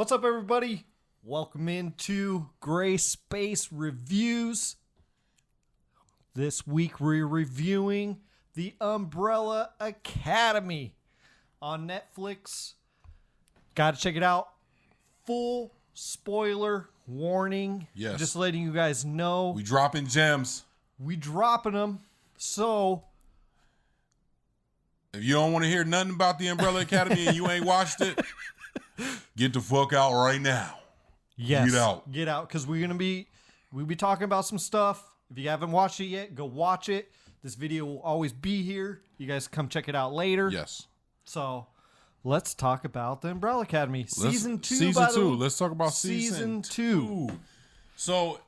What's up, everybody? Welcome into Gray Space Reviews. This week we're reviewing The Umbrella Academy on Netflix. Gotta check it out. Full spoiler warning. Yes. Just letting you guys know. We dropping gems. We dropping them. So, If you don't want to hear nothing about the Umbrella Academy and you ain't watched it, get the fuck out right now. yes, Get out. because we'll be talking about some stuff. If you haven't watched it yet, go watch it. This video will always be here. You guys come check it out later. Yes. So, let's talk about the Umbrella Academy season 2. Season 2. Let's talk about season 2. So,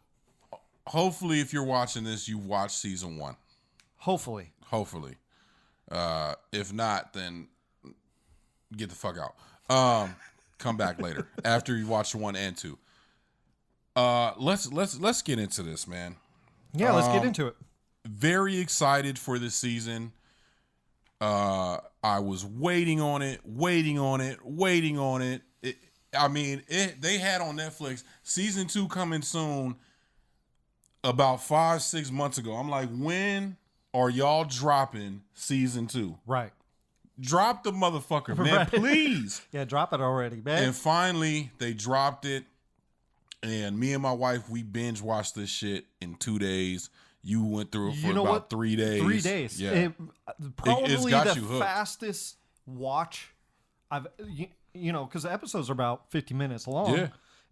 hopefully, if you're watching this, you've watched season 1. Hopefully. If not, then get the fuck out. Come back later after you watch 1 and 2. Let's get into this, man. Yeah, let's get into it. Very excited for this season. I was waiting on it. They had on Netflix season 2 coming soon about 5-6 months ago. I'm like, when are y'all dropping season 2? Right. Drop the motherfucker, man, Right. please. Yeah, drop it already, man. And finally, they dropped it. And me and my wife, we binge watched this shit in 2 days. You went through it for about 3 days. 3 days. Yeah. Probably it's got the you hooked. fastest watch I've, because the episodes are about 50 minutes long. Yeah.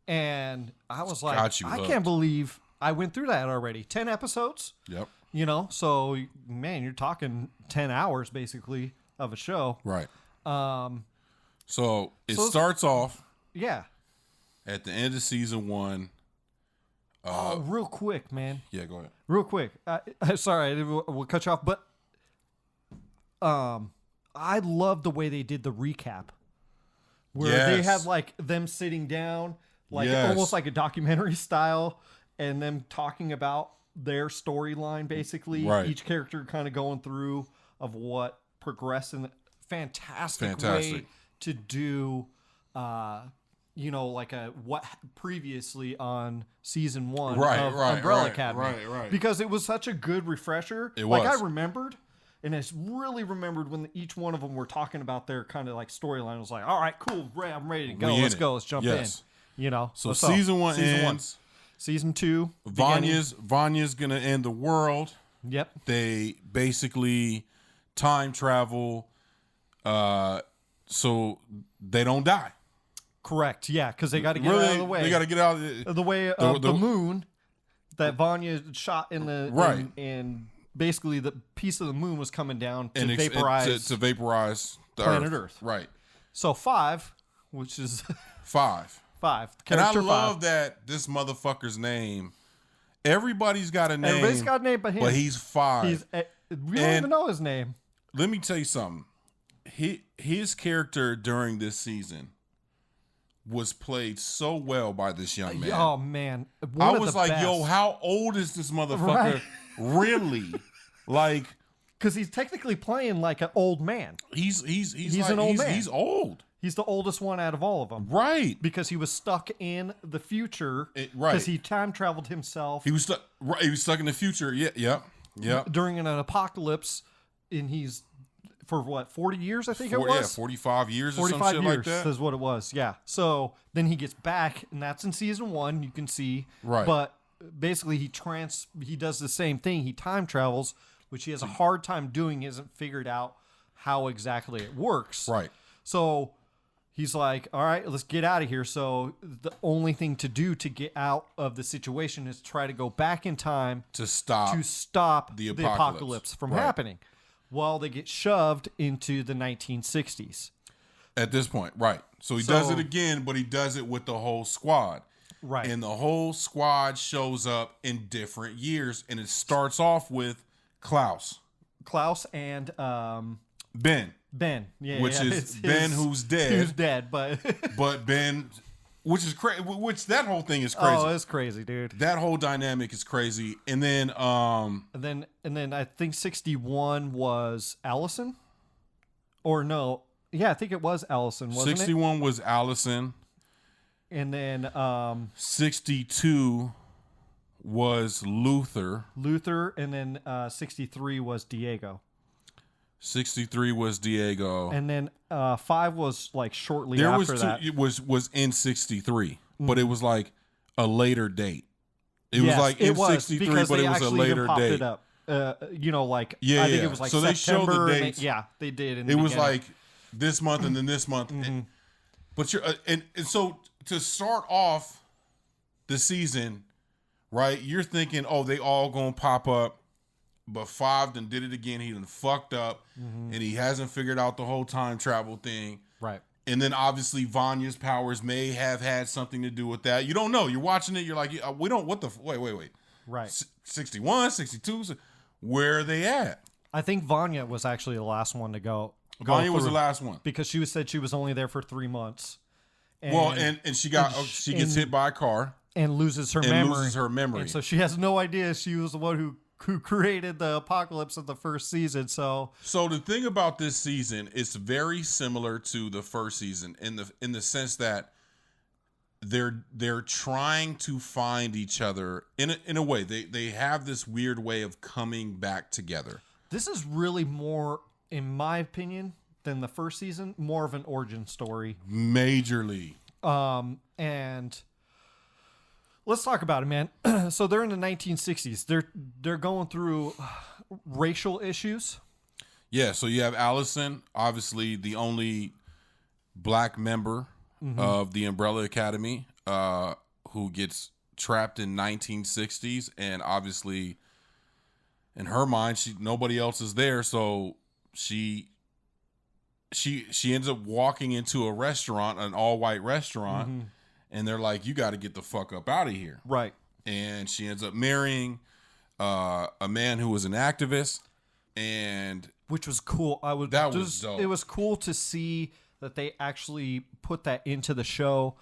And I was like, got you I hooked. can't believe I went through that already. 10 episodes, Yep. so, man, you're talking 10 hours basically of a show. Right. So it starts off Yeah. at the end of season 1. Real quick, man. Yeah, go ahead. Real quick. Sorry, we'll cut you off, but I love the way they did the recap, where they Yes. had like them sitting down, like Yes. almost like a documentary style, and them talking about their storyline. Basically, Right. each character kind of going through of what progressed in fantastic way Fantastic. to do. Like what previously on season 1 Right, of right, Umbrella right, Academy. right. Because it was such a good refresher. It Like was. I remembered, and I really remembered when each one of them were talking about their kind of like storyline. I was like, all right, cool, I'm ready to go. We in Let's it. go. Let's jump Yes. in. So What's up? season 1 Season ends. 1. Season 2. beginning. Vanya's gonna end the world. Yep. They basically time travel, so they don't die. Correct. Yeah, because they got to get out of the way. They got to get out of the way of the moon that Vanya shot in the Right. and basically the piece of the moon was coming down to and vaporize to vaporize the planet Earth. Right. So 5, which is 5. 5. And I Character love 5. that this motherfucker's name. Everybody's got a name. Everybody's got a name but him. But he's 5. We don't even know his name. Let me tell you something. His character during this season was played so well by this young man. Oh man, I was like, yo, how old is this motherfucker? Right. Really? Like, because he's technically playing like an old man. he's like, an old man. He's old. He's the oldest one out of all of them. Right. Because he was stuck in the future. Right. Because he time traveled himself He was stuck. Right. He was stuck in the future. Yeah. during an apocalypse, and he's for what 40 years, I think it was. Yeah, 45 years or some 45 shit years like that. is what it was. Yeah. So then he gets back, and that's in season 1. You can see. Right. But basically, he does the same thing. He time travels, which he has a hard time doing. He hasn't figured out how exactly it works. Right. So he's like, all right, let's get out of here. So the only thing to do to get out of the situation is try to go back in time To stop the the apocalypse from Right. happening. Well, they get shoved into the 1960s. at this point. Right. So he does it again, but he does it with the whole squad. Right. And the whole squad shows up in different years. And it starts off with Klaus. And Ben. Ben. Yeah, Which is it's Ben who's dead. Who's dead, but But Ben, which is crazy. Which that whole thing is crazy. oh, it's crazy, dude. That whole dynamic is crazy. And then And then I think 61 was Allison, or no? Yeah, I think it was Allison. Wasn't 61 was Allison. And then 62 was Luther. Luther, and then 63 was Diego. 63 was Diego. And then 5 was like shortly There after was two, that. it was in 63, but it was like a later date. It was like in 63, because but they it was a actually later even popped date. it up. Like Yeah, I think yeah. it was like So they showed the September. dates. They did. In It the was beginning. like this month and then this month. But you're and so to start off the season, right? You're thinking, oh, they all gonna pop up, but 5 done did it again. He done fucked up, and he hasn't figured out the whole time travel thing. right. And then obviously Vanya's powers may have had something to do with that. You don't know. You're watching it. You're like, we don't. What the? Wait. Right. 61, 62. Where are they at? I think Vanya was actually the last one to go. Vanya was the through, last one. because said she was only there for 3 months. And, Well, and she gets hit by a car and loses her and memory. loses her memory. And so she has no idea she was the one who created the apocalypse of the first season. So So the thing about this season, it's very similar to the first season in the sense that they're trying to find each other in a way. They have this weird way of coming back together. this is really more, in my opinion, than the first season. More of an origin story. Majorly. And let's talk about it, man. So they're in the 1960s. They're going through racial issues. Yeah, so you have Allison, obviously the only black member of the Umbrella Academy, who gets trapped in 1960s, and obviously in her mind, nobody else is there, so she ends up walking into a restaurant, an all-white restaurant, and they're like, you got to get the fuck up out of here. Right. And she ends up marrying a man who was an activist, and Which was cool. That was dope. It was cool to see that they actually put that into the show.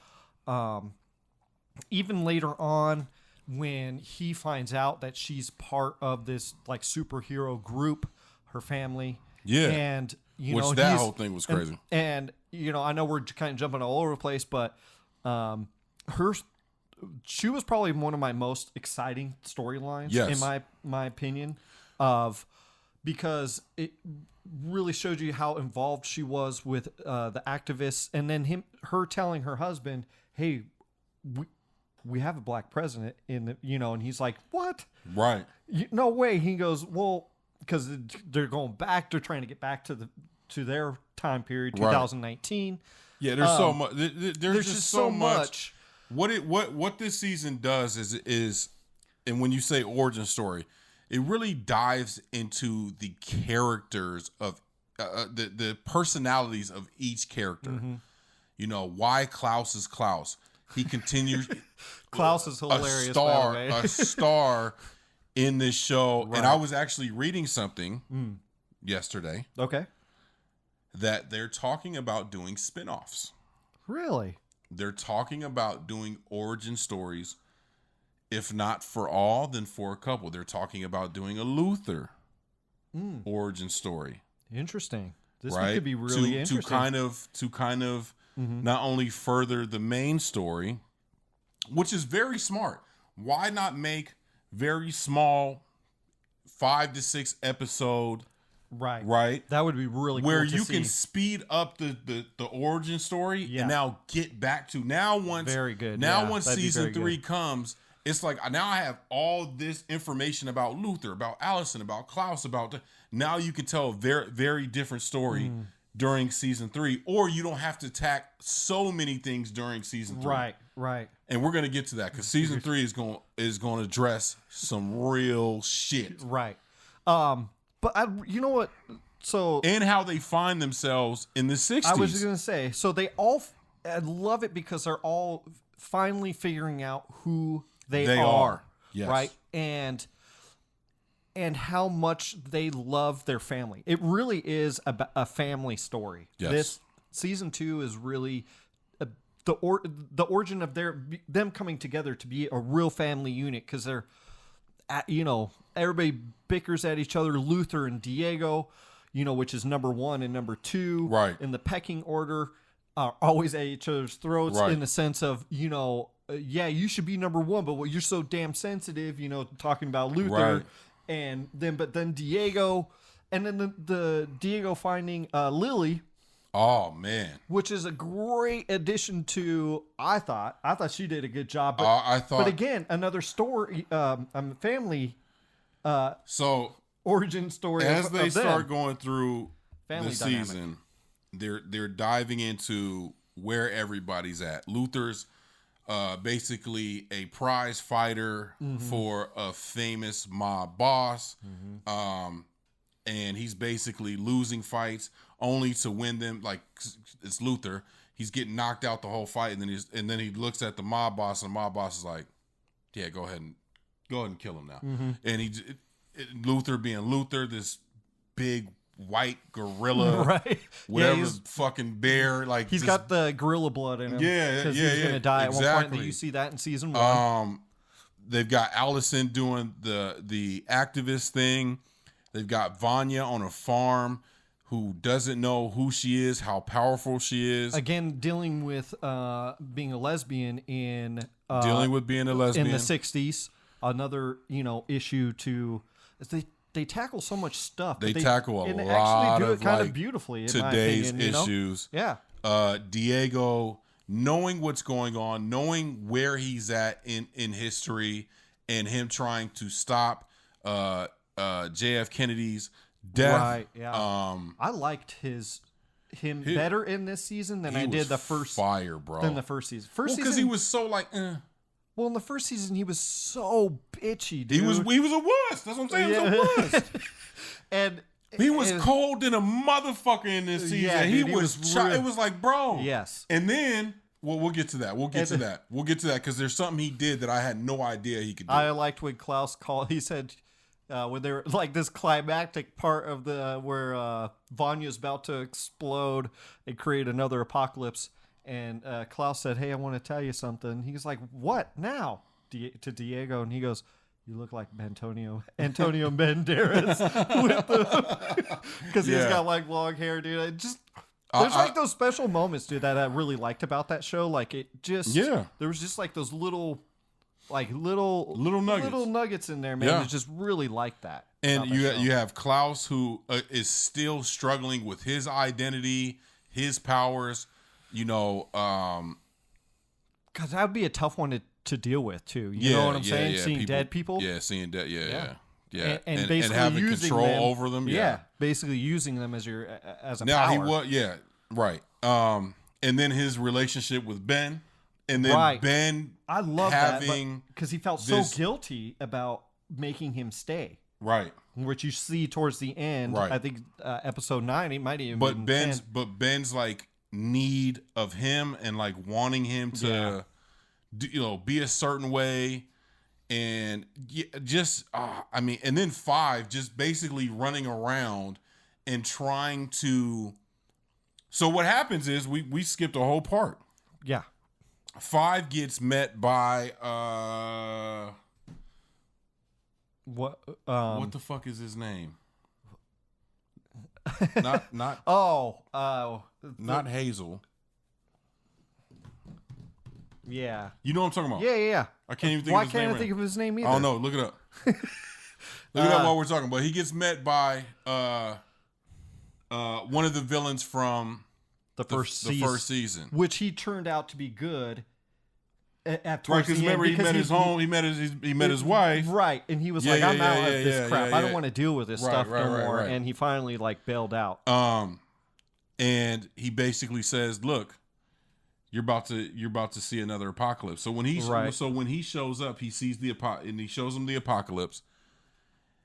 Even later on, when he finds out that she's part of this like superhero group, her family, Yeah. and Which that whole thing was crazy. And I know we're kind of jumping all over the place, but she was probably one of my most exciting storylines, Yes. in my opinion, because it really showed you how involved she was with the activists, and then her telling her husband, "Hey, we have a black president in the," and he's like, "What? Right. No way." He goes, "Well, because they're going back, they're trying to get back to their time period, 2019." Yeah, there's so much. There's just so much. What this season does is, and when you say origin story, it really dives into the characters of the personalities of each character. Why Klaus is Klaus. He continues. Klaus is hilarious. By the way. a star in this show, and I was actually reading something yesterday Okay. that they're talking about doing spin-offs. Really? They're talking about doing origin stories, if not for all, then for a couple. They're talking about doing a Luther origin story, Interesting. This right? could be really interesting. To kind of not only further the main story, which is very smart. Why not make very small 5 to 6 episode, right? That would be really Where cool to you see. can speed up the origin story Yeah. and now get back to once Very good. Now Yeah, once that'd be season very 3 good. comes, it's like now I have all this information about Luther, about Allison, about Klaus, now you can tell a very, very different story during season 3, or you don't have to tack so many things during season 3. Right. And we're gonna get to that because season 3 is going to address some real shit Right. But you know what? So and how they find themselves in the 60s. I was just gonna say. So they all, I love it because they're all finally figuring out who they are. Yes. Right. And how much they love their family. It really is a family story. Yes. This season 2 is really the origin of them coming together to be a real family unit, because they're everybody bickers at each other. Luther and Diego, which is number 1 and number 2 Right. in the pecking order. are always at each other's throats Right. in the sense of, yeah, you should be number one, but you're so damn sensitive, talking about Luther. Right. And then Diego, and then the Diego finding Lily, Oh man. which is a great addition to, I thought she did a good job. But, I thought but again, another story, family so. origin story. As of they them. start going through Family the dynamic. season, they're diving into where everybody's at. Luther's basically a prize fighter for a famous mob boss, and he's basically losing fights only to win them. Like, it's Luther. He's getting knocked out the whole fight, and then he looks at the mob boss, and the mob boss is like, "Yeah, go ahead and kill him now." And Luther being Luther, this big white gorilla, Right. whatever he's fucking bear, like he's just- got the gorilla blood in him. Yeah, because yeah, he's yeah, gonna die at one point. exactly. That you see that in season 1. They've got Allison doing the activist thing. They've got Vanya on a farm who doesn't know who she is, how powerful she is. Again, dealing with being a lesbian in Dealing with being a lesbian. in the 60s. Another issue to they tackle so much stuff. They but tackle a and they lot actually do of it kind like, of beautifully. In today's my opinion, issues. Yeah. Diego knowing what's going on, knowing where he's at in history, and him trying to stop JF Kennedy's death. Right. Yeah. I liked him better in this season than I did the first fire, bro. than the first season. First because season he was so like. Well, in the first season, he was so bitchy, dude. He was a wuss. That's what I'm saying. He was a wuss. and He was cold than a motherfucker in this season. Yeah, he dude, was. It was like, bro. Yes. And then, well, we'll get to that. We'll get to that because there's something he did that I had no idea he could do. I liked when Klaus called. He said when they were like this climactic part of the where Vanya's about to explode and create another apocalypse, and Klaus said, "Hey, I want to tell you something." He's like, "What now?" To Diego, and he goes, "You look like Antonio Banderas," because he's Yeah. got like long hair, dude. It just there's like those special moments, dude, that I really liked about that show. Like it just there was just like those little nuggets in there, man. Yeah. I just really like that. And about the show. you have Klaus, who is still struggling with his identity, his powers. God, that would be a tough one to deal with too. You know what I'm saying? Seeing dead people. Yeah, seeing dead. Yeah. And basically having using control them, over them. Yeah. Basically using them as a Now power. he was. Yeah. Right. And then his relationship with Ben, and then Right. Ben. I love having that because he felt this- so guilty about making him stay, Right. which you see towards the end. Right. I think episode 9. It might even. But been 10. Ben's like need of him and like wanting him to, be a certain way, and just and then 5 just basically running around and trying to. So what happens is we skipped a whole part. Yeah. 5 gets met by What? what the fuck is his name? not not Hazel. Yeah. You know what I'm talking about? Yeah. I can't even think Why of his name. can't I right think now. of his name either? I don't know. Look it up. Look it up while we're talking. But he gets met by one of the villains from The first season, which he turned out to be good at right. towards Because the end, remember, he met his home. He met his wife. Right, and he was Yeah, like, "I'm yeah, out yeah, of this yeah, crap. yeah, I don't yeah. want to deal with this Right, stuff right, no right, more." right. And he finally like bailed out. And he basically says, "Look, you're about to see another apocalypse." So when he shows up, he sees and he shows him the apocalypse,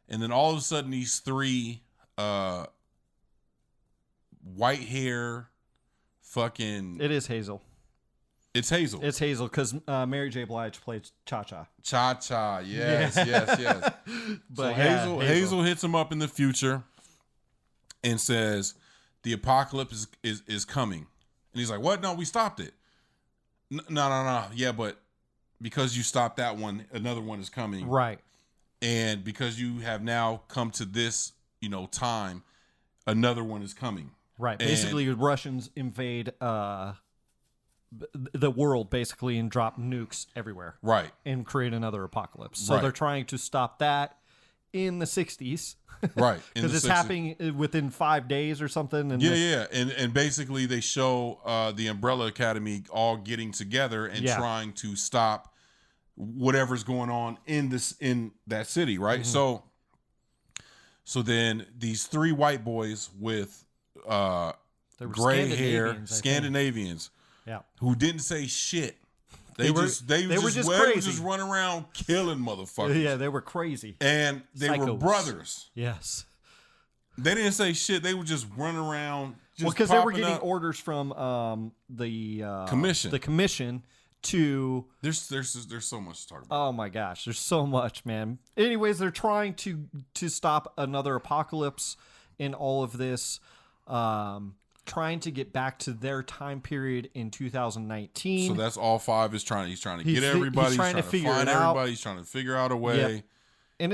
and then all of a sudden these 3 white hair, fucking. It is Hazel. It's Hazel. It's Hazel because Mary J. Blige played Cha-Cha. Cha-Cha. Yes, yes. But So yeah, Hazel hits him up in the future and says, "The apocalypse is coming." And he's like, "What? No, we stopped it." No. Yeah, but because you stopped that one, another one is coming. Right. And because you have now come to this, time, another one is coming. Right. And- Basically, Russians invade the world basically and drop nukes everywhere Right. and create another apocalypse. So Right. they're trying to stop that in the 60s. Right. In Because the it's 60s. happening within 5 days or something. And Yeah. And basically they show the Umbrella Academy all getting together and Yeah. trying to stop whatever's going on in that city, right? Mm-hmm. So then these 3 white boys with They were gray hair, Scandinavians, I think. Scandinavians, Yeah. who didn't say shit. They were just crazy. running around killing motherfuckers. Yeah, they were crazy. And they were Psychos. brothers. Yes. They didn't say shit. They would just run around. Well, because they were getting orders from the Commission. The commission to. There's so much to talk about. Oh my gosh, there's so much, man. Anyways, they're trying to stop another apocalypse in all of this. Trying to get back to their time period in 2019. So that's all 5 is trying. He's trying to He's get fi- everybody. he's trying to figure find it out. everybody. He's trying to figure out a way. Yep. And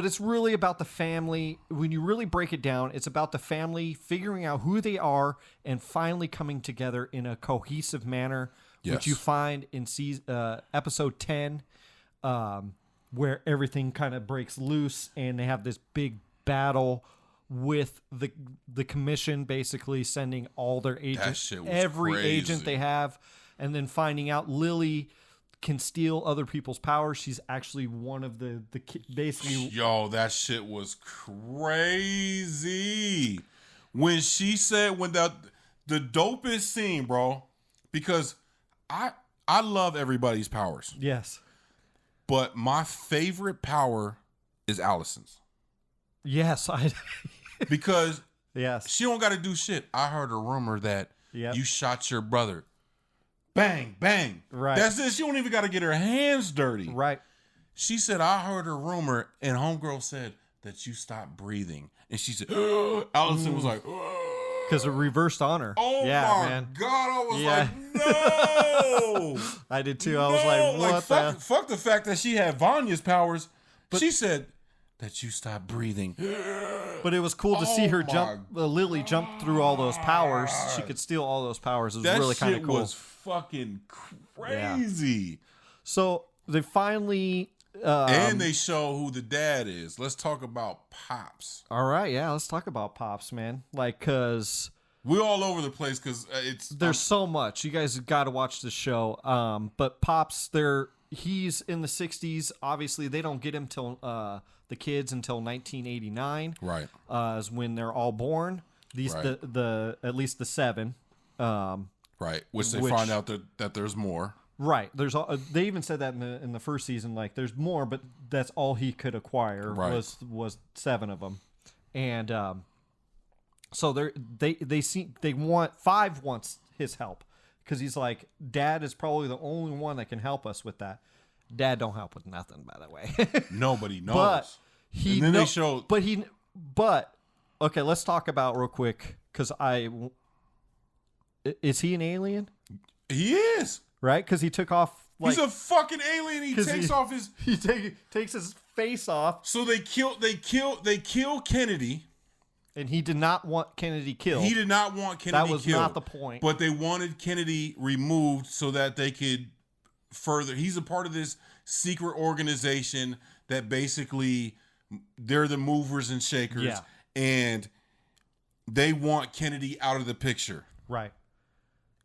it's really about the family. When you really break it down, it's about the family figuring out who they are and finally coming together in a cohesive manner, Yes. which you find in episode 10, where everything kind of breaks loose and they have this big battle with the commission, basically sending all their agents, shit was every crazy. agent they have, and then finding out Lily can steal other people's powers. She's actually one of the basically. Yo, that shit was crazy. When she said the dopest scene, bro, because I love everybody's powers, Yes. but my favorite power is Allison's Yes. because Yes. she don't got to do shit. I heard a rumor that Yep. you shot your brother. Bang, bang. Right. That's it. She don't even got to get her hands dirty. Right. She said, I heard a rumor, and homegirl said that you stopped breathing. And she said, Allison was like, Because it reversed on her. oh yeah, my man. God. I was Yeah. like, no. I did too. I was like, what fuck the fact that she had Vanya's powers. She said that you stopped breathing. But it was cool to see her Oh jump. Lily jump through all those powers. She could steal all those powers. It was That really kind shit of cool. was fucking crazy. So they finally. And they show who the dad is. Let's talk about Pops. All right, yeah. Let's talk about Pops, man. Like, cause We're all over the place because it's there's so much. You guys got to watch the show. But Pops, he's in the 60s. Obviously, they don't get him till the kids until 1989. right. Is when they're all born. These Right. the at least the 7. Right, which they Which- find out that there's more. Right. They even said that in the first season. Like, there's more, but that's all he could acquire Right. was 7 of them, and so they want 5 wants his help because he's like, Dad is probably the only one that can help us with that. Dad don't help with nothing, by the way. Nobody knows. But he And then kno- they showed- but okay, let's talk about real quick because is he an alien? He is. Right? Because he took off. Like, He's a fucking alien. He 'cause takes off his. he takes his face off, So they kill Kennedy. and he did not want Kennedy killed. He did not want Kennedy That was killed. not the point. But they wanted Kennedy removed so that they could further. He's a part of this secret organization that basically they're the movers and shakers, Yeah. and they want Kennedy out of the picture. Right.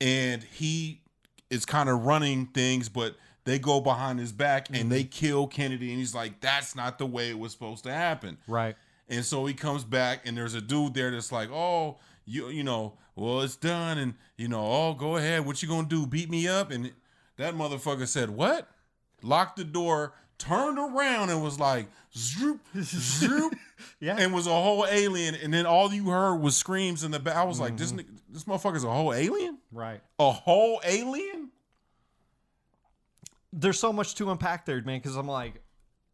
And he is kind of running things, but they go behind his back and they kill Kennedy. And he's like, that's not the way it was supposed to happen. Right. And so he comes back and there's a dude there that's like, oh, you know, well, it's done. And, oh, go ahead. What you going to do? Beat me up? And that motherfucker said, what? Locked the door, turned around and was like, zoop, zoop. Yeah. And was a whole alien. And then all you heard was screams in the back. I was like, this motherfucker's a whole alien? Right. A whole alien? There's so much to unpack there, man. Because I'm like,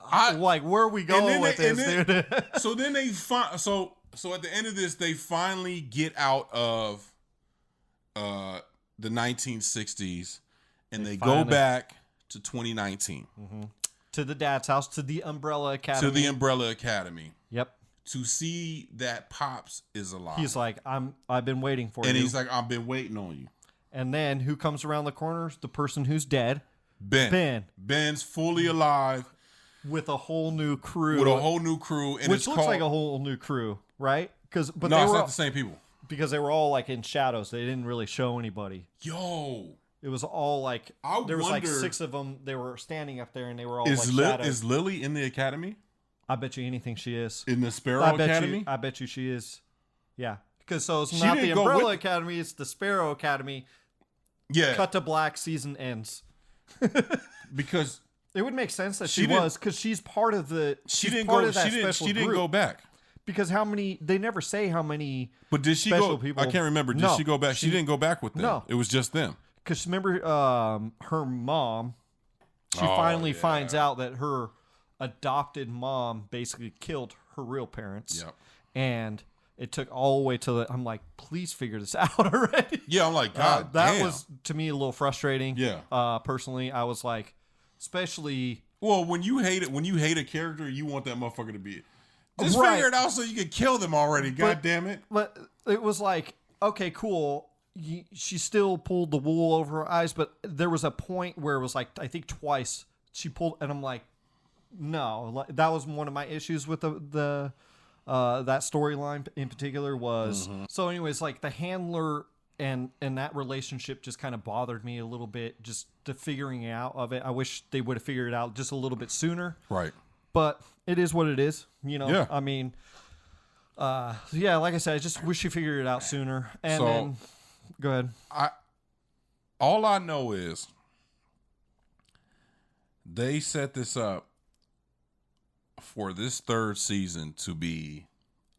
I- where are we going with and this, then- dude? So then they so at the end of this, they finally get out of the 1960s and they go finally- back to 2019 To the dad's house, to the Umbrella Academy. to the Umbrella Academy Yep. to see that Pops is alive. He's like, I've been waiting for you. and he's like, I've been waiting on you. And then who comes around the corner? The person who's dead. Ben. Ben's fully alive With a whole new crew. with a whole new crew, and which it's looks called, like a whole new crew, right? But no, they it's were not the same people. because they were all like in shadows. They didn't really show anybody. Yo, It was all like I there was like wonder- 6 of them. They were standing up there and they were all is like shadows. Lily in the academy? I bet you anything she is. In the Sparrow I bet Academy? you. I bet you she is. Yeah, because so it's She not the didn't go Umbrella with- Academy. It's the Sparrow Academy. Yeah, Cut to black. Season ends. because It would make sense that She she didn't- was because she's part of the. she she's didn't part go. of that She didn't. special She didn't group. go back. Because how many? They never say how many. But did she Special go? people- I can't remember. Did No, she go back? She didn't go back with them. No. It was just them. Because remember, her mom. She Oh, finally yeah. finds out that her adopted mom basically killed her real parents. Yep. And it took all the way to the. I'm like, please figure this out already. Yeah, I'm like, God, that damn. was to me a little frustrating. Yeah. Personally, I was like, especially. Well, when you hate a character, you want that motherfucker to be. Just Right. figure it out so you can kill them already. God damn it. But it was like, okay, cool. She still pulled the wool over her eyes, but there was a point where it was like, I think twice she pulled, and I'm like, no, like, that was one of my issues with the that storyline in particular was. So, anyways, like the handler and that relationship just kind of bothered me a little bit, just the figuring out of it. I wish they would have figured it out just a little bit sooner. Right. But it is what it is, you know. Yeah. I mean, yeah, like I said, I just wish you figured it out sooner. And So- then, go ahead. All I know is they set this up for this third season to be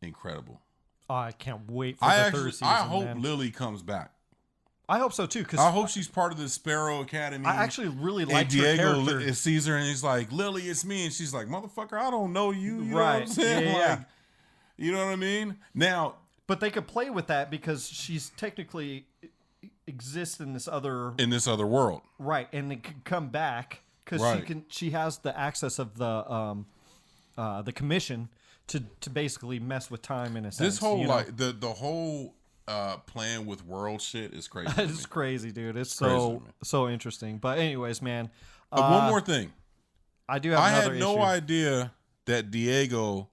incredible. Oh, I can't wait for the third season. I hope man. Lily comes back. I hope so too, because I hope she's part of the Sparrow Academy. I actually really and liked her Diego character. sees her and he's like, Lily, it's me. And she's like, motherfucker, I don't know you. You know what I'm Right. saying? Yeah, Like, yeah. you know what I mean? Now, But they could play with that because she's technically exists in this other in this other world. right, and it could come back because Right. she has the access of the commission to basically mess with time in a sense. This whole you know? like the whole playing with world shit is crazy. to It's me. crazy, dude. It's Crazy, so man. so interesting. But anyways, man, One more thing. I do have I another had no issue. idea that Diego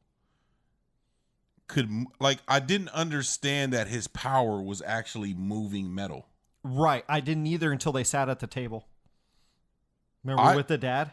could like. I didn't understand that his power was actually moving metal. Right, I didn't either until they sat at the table. Remember with the dad,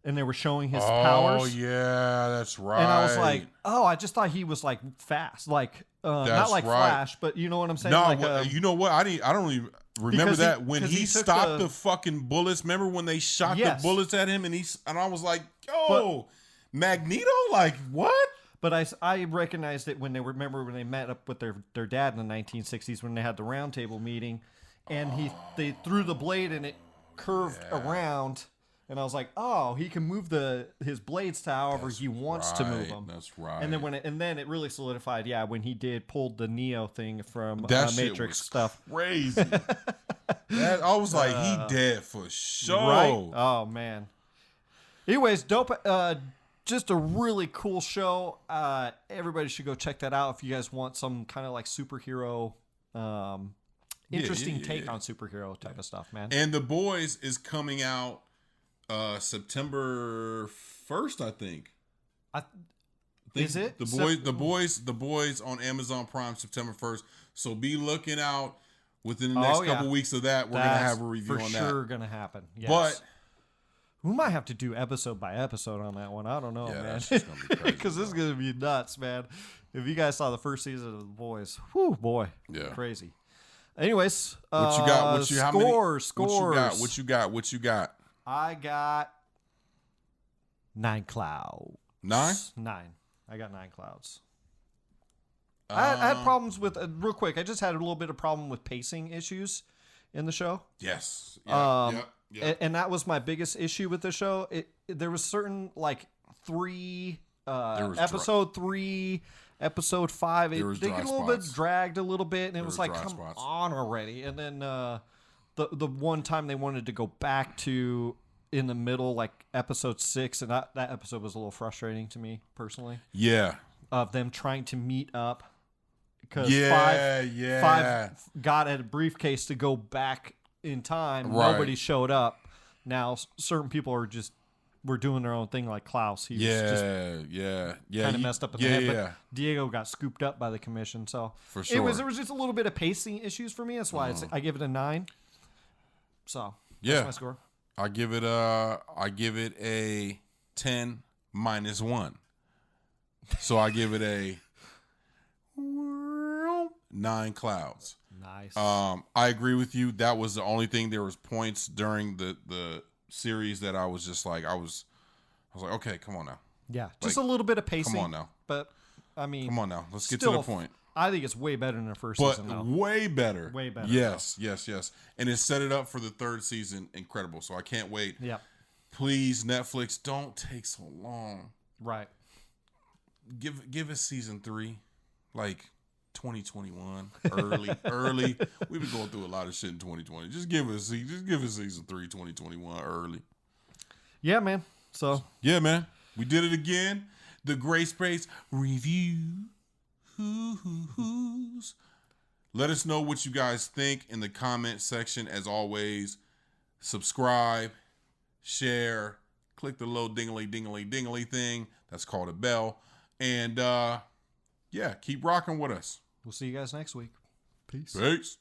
and they were showing his powers. Oh yeah, that's right. And I was like, oh, I just thought he was like fast, like not That's like right. Flash, but you know what I'm saying? no, like, you know what? I don't even remember Because he- that when because he he took stopped the- the fucking bullets. Remember when they shot Yes. the bullets at him, and I was like, yo, Magneto, like what? But I recognized it when remember when they met up with their dad in the 1960s when they had the round table meeting, and they threw the blade and it curved around, and I was like, oh, he can move his blades to however he wants to move them. That's right. And then it really solidified, yeah, when he pulled the Neo thing from That shit Matrix was stuff. crazy. I was like, he dead for sure. Right? Oh man. Anyways, dope. Just a really cool show. Everybody should go check that out if you guys want some kind of like superhero, interesting take on superhero type of stuff, man. And The Boys is coming out September 1st, I think. Is it? The Boys on Amazon Prime September 1st. So be looking out within the next couple weeks of that. We're gonna have a review on that. For sure, gonna happen. Yes. But we might have to do episode by episode on that one. I don't know, Yeah, man. that's just gonna be crazy, Because this is gonna be nuts, man. If you guys saw the first season of The Boys, whew, boy, Yeah. crazy. Anyways, what you got? What you how many? scores. What you got? What you got? I got 9 clouds. 9? 9. I got 9 clouds. I had problems with real quick. I just had a little bit of problem with pacing issues in the show. Yes. Yeah. And that was my biggest issue with the show. There was certain like 3 was episode 3, episode 5. There was They dry get a little spots. bit dragged a little bit, and it was were like, dry come spots. on already. And then the one time they wanted to go back to in the middle, like episode 6, and that episode was a little frustrating to me personally. Yeah. of them trying to meet up because Yeah, five got a briefcase to go back in time. Right. Nobody showed up. Now certain people were doing their own thing, like Klaus. He was just kind of messed up in the head. But Diego got scooped up by the commission, so for sure. There was just a little bit of pacing issues for me. That's why I give it a 9. So that's my score. I give it a 10 minus 1. So I give it a 9 clouds. Nice. I agree with you. That was the only thing. There was points during the series that I was just like, I was like, okay, come on now. Yeah, just a little bit of pacing. Come on now. But I mean, come on now. Let's get to the point. I think it's way better than the first But season, though. way better. Way better. Yes. And it set it up for the 3rd season. Incredible. So I can't wait. Yeah. Please, Netflix, don't take so long. Right. Give us season 3, like 2021, early. We've been going through a lot of shit in 2020. Just give us season 3, 2021 early. Yeah, man. So yeah, man, we did it again. The Gray Space review. Who's. Let us know what you guys think in the comment section. As always, subscribe, share, click the little dingly thing. That's called a bell. And keep rocking with us. we'll see you guys next week. Peace. Peace.